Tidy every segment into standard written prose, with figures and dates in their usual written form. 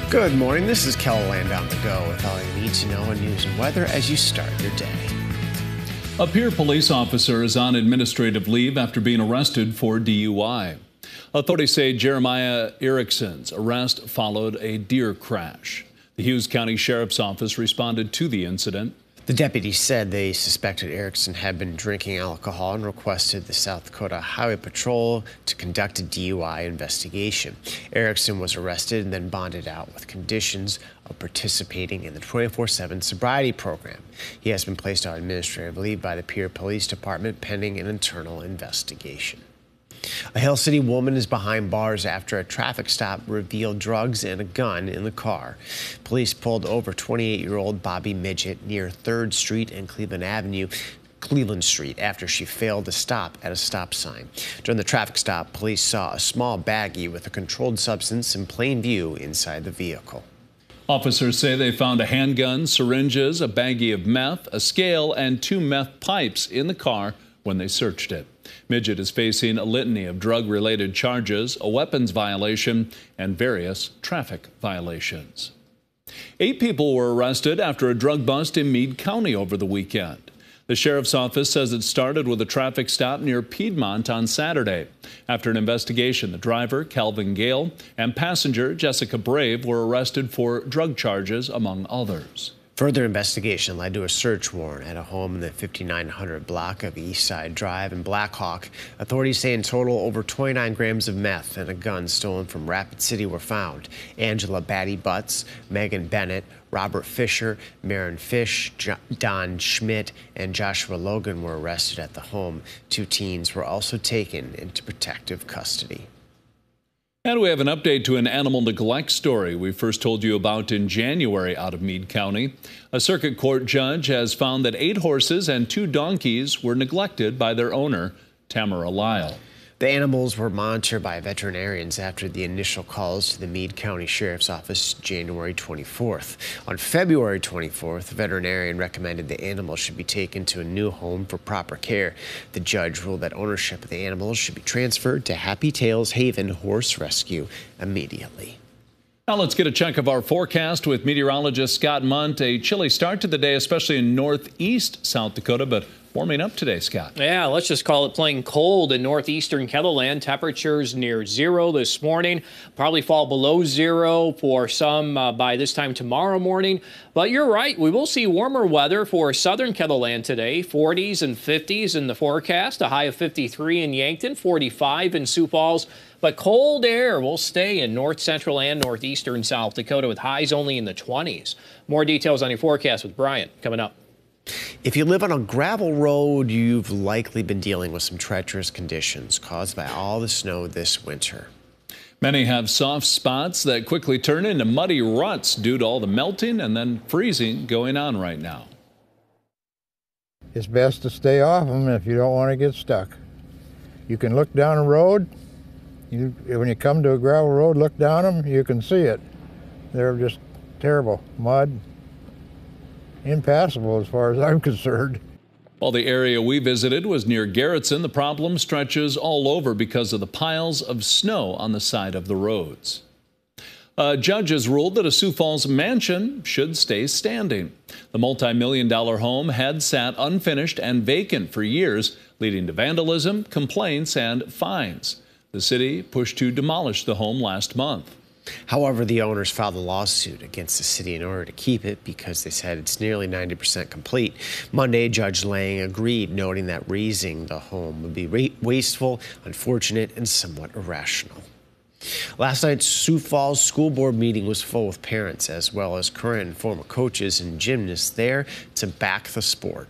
Good morning. This is Keller on the go with all you need to know on news and weather as you start your day. A Pierre police officer is on administrative leave after being arrested for DUI. Authorities say Jeremiah Erickson's arrest followed a deer crash. The Hughes County Sheriff's Office responded to the incident. The deputy said they suspected Erickson had been drinking alcohol and requested the South Dakota Highway Patrol to conduct a DUI investigation. Erickson was arrested and then bonded out with conditions of participating in the 24/7 sobriety program. He has been placed on administrative leave by the Pierre Police Department pending an internal investigation. A Hill City woman is behind bars after a traffic stop revealed drugs and a gun in the car. Police pulled over 28-year-old Bobby Midget near 3rd Street and Cleveland Street after she failed to stop at a stop sign. During the traffic stop, police saw a small baggie with a controlled substance in plain view inside the vehicle. Officers say they found a handgun, syringes, a baggie of meth, a scale, and 2 meth pipes in the car when they searched it. Midget is facing a litany of drug-related charges, a weapons violation, and various traffic violations. 8 people were arrested after a drug bust in Meade County over the weekend. The sheriff's office says it started with a traffic stop near Piedmont on Saturday. After an investigation, the driver, Calvin Gale, and passenger, Jessica Brave, were arrested for drug charges, among others. Further investigation led to a search warrant at a home in the 5900 block of East Side Drive in Black Hawk. Authorities say in total over 29 grams of meth and a gun stolen from Rapid City were found. Angela Batty Butts, Megan Bennett, Robert Fisher, Marin Fish, Don Schmidt, and Joshua Logan were arrested at the home. 2 teens were also taken into protective custody. And we have an update to an animal neglect story we first told you about in January out of Meade County. A circuit court judge has found that 8 horses and 2 donkeys were neglected by their owner, Tamara Lyle. The animals were monitored by veterinarians after the initial calls to the Meade County Sheriff's Office January 24th. On February 24th, the veterinarian recommended the animals should be taken to a new home for proper care. The judge ruled that ownership of the animals should be transferred to Happy Tails Haven Horse Rescue immediately. Now let's get a check of our forecast with meteorologist Scott Munt. A chilly start to the day, especially in northeast South Dakota, but warming up today, Scott. Yeah, let's just call it plain cold in northeastern Kettleland. Temperatures near 0 this morning. Probably fall below 0 for some by this time tomorrow morning. But you're right, we will see warmer weather for southern Kettleland today. 40s and 50s in the forecast. A high of 53 in Yankton, 45 in Sioux Falls. But cold air will stay in north central and northeastern South Dakota with highs only in the 20s. More details on your forecast with Brian coming up. If you live on a gravel road, you've likely been dealing with some treacherous conditions caused by all the snow this winter. Many have soft spots that quickly turn into muddy ruts due to all the melting and then freezing going on right now. It's best to stay off them if you don't want to get stuck. You can look down a road. When you come to a gravel road, look down them, you can see it. They're just terrible. Mud. Impassable as far as I'm concerned. While the area we visited was near Garrettson, the problem stretches all over because of the piles of snow on the side of the roads. A judge has ruled that a Sioux Falls mansion should stay standing. The multi-million-dollar home had sat unfinished and vacant for years, leading to vandalism, complaints, and fines. The city pushed to demolish the home last month. However, the owners filed a lawsuit against the city in order to keep it because they said it's nearly 90% complete. Monday, Judge Lang agreed, noting that raising the home would be wasteful, unfortunate, and somewhat irrational. Last night's Sioux Falls School Board meeting was full with parents as well as current and former coaches and gymnasts there to back the sport.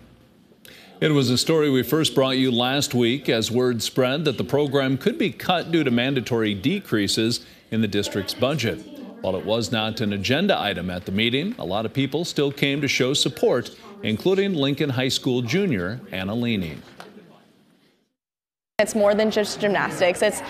It was a story we first brought you last week as word spread that the program could be cut due to mandatory decreases in the district's budget. While it was not an agenda item at the meeting, a lot of people still came to show support, including Lincoln High School junior Anna Leaning. It's more than just gymnastics. It's,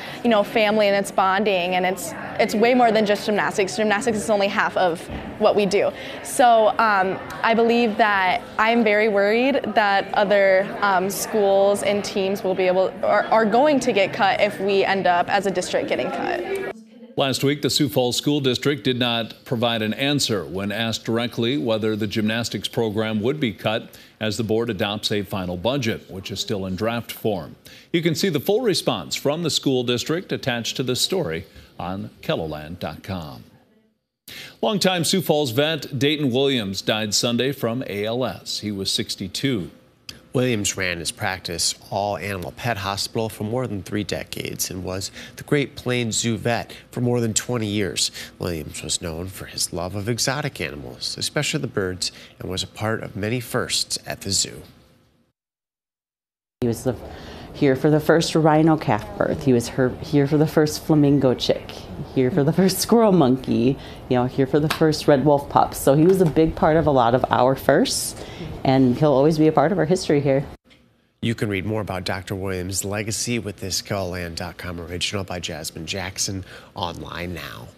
family and it's bonding, and it's way more than just gymnastics. Gymnastics is only half of what we do. So I believe that I'm very worried that other schools and teams will be are going to get cut if we end up as a district getting cut. Last week, the Sioux Falls School District did not provide an answer when asked directly whether the gymnastics program would be cut as the board adopts a final budget, which is still in draft form. You can see the full response from the school district attached to this story on KELOLAND.com. Longtime Sioux Falls vet Dayton Williams died Sunday from ALS. He was 62. Williams ran his practice all-animal pet hospital for more than 3 decades and was the Great Plains Zoo vet for more than 20 years. Williams was known for his love of exotic animals, especially the birds, and was a part of many firsts at the zoo. He was here for the first rhino calf birth. He was here for the first flamingo chick, here for the first squirrel monkey, here for the first red wolf pups. So he was a big part of a lot of our firsts, and he'll always be a part of our history here. You can read more about Dr. Williams' legacy with this KELOLAND.com original by Jasmine Jackson online now.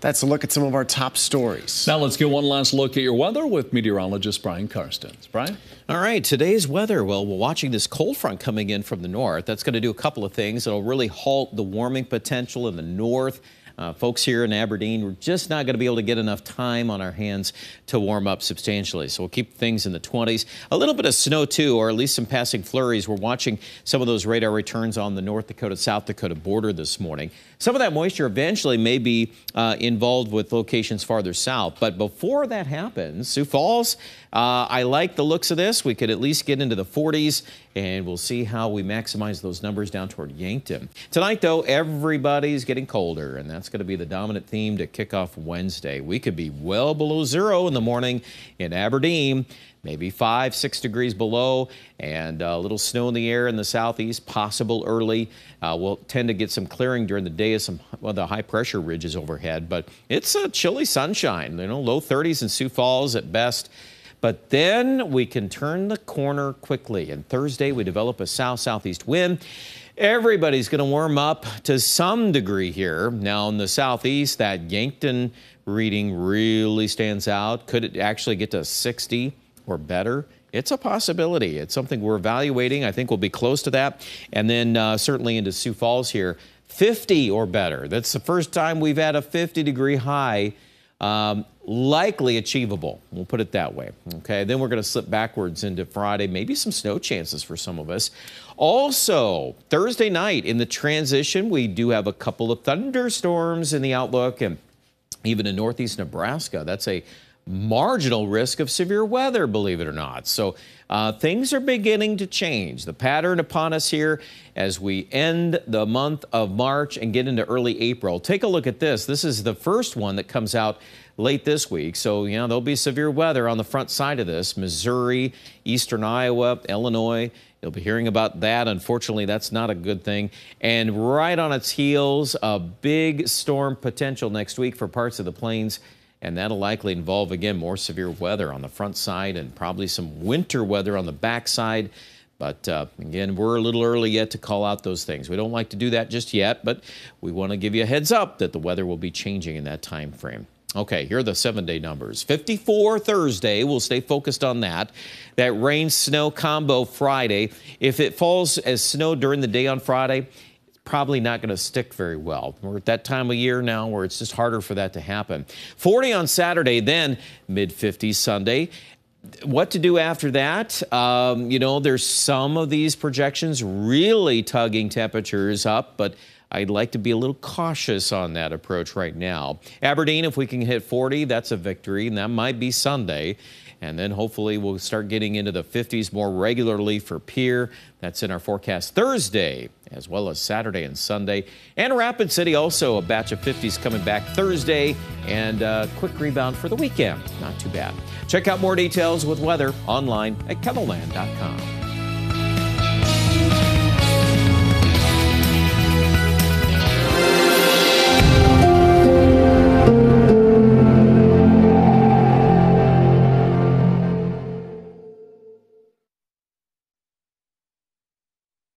That's a look at some of our top stories. Now let's get one last look at your weather with meteorologist Brian Karstens. Brian? All right, today's weather. Well, we're watching this cold front coming in from the north. That's going to do a couple of things. It'll really halt the warming potential in the north. Folks here in Aberdeen, we're just not going to be able to get enough time on our hands to warm up substantially. So we'll keep things in the 20s. A little bit of snow, too, or at least some passing flurries. We're watching some of those radar returns on the North Dakota-South Dakota border this morning. Some of that moisture eventually may be involved with locations farther south. But before that happens, Sioux Falls, I like the looks of this. We could at least get into the 40s, and we'll see how we maximize those numbers down toward Yankton. Tonight, though, everybody's getting colder, and that's going to be the dominant theme to kick off Wednesday. We could be well below 0 in the morning in Aberdeen, maybe 5, 6 degrees below, and a little snow in the air in the southeast, possible early. We'll tend to get some clearing during the day as some of the high-pressure ridges overhead, but it's a chilly sunshine, low 30s in Sioux Falls at best. But then we can turn the corner quickly, and Thursday we develop a south-southeast wind. Everybody's going to warm up to some degree here. Now in the southeast, that Yankton reading really stands out. Could it actually get to 60 or better? It's a possibility. It's something we're evaluating. I think we'll be close to that. And then certainly into Sioux Falls here, 50 or better. That's the first time we've had a 50-degree high. Likely achievable. We'll put it that way. Okay, then we're going to slip backwards into Friday. Maybe some snow chances for some of us. Also, Thursday night in the transition, we do have a couple of thunderstorms in the outlook, and even in northeast Nebraska, that's a marginal risk of severe weather, believe it or not. So things are beginning to change. The pattern upon us here as we end the month of March and get into early April. Take a look at this. This is the first one that comes out late this week. So, there'll be severe weather on the front side of this. Missouri, eastern Iowa, Illinois. You'll be hearing about that. Unfortunately, that's not a good thing. And right on its heels, a big storm potential next week for parts of the plains. And that'll likely involve, again, more severe weather on the front side and probably some winter weather on the back side. But again, we're a little early yet to call out those things. We don't like to do that just yet, but we want to give you a heads up that the weather will be changing in that time frame. Okay, here are the 7-day numbers. 54 Thursday, we'll stay focused on that. That rain-snow combo Friday. If it falls as snow during the day on Friday, it's probably not going to stick very well. We're at that time of year now where it's just harder for that to happen. 40 on Saturday, then mid-50s Sunday. What to do after that? There's some of these projections really tugging temperatures up, but I'd like to be a little cautious on that approach right now. Aberdeen, if we can hit 40, that's a victory, and that might be Sunday. And then hopefully we'll start getting into the 50s more regularly for Pierre. That's in our forecast Thursday, as well as Saturday and Sunday. And Rapid City also a batch of 50s coming back Thursday, and a quick rebound for the weekend. Not too bad. Check out more details with weather online at KELOLAND.com.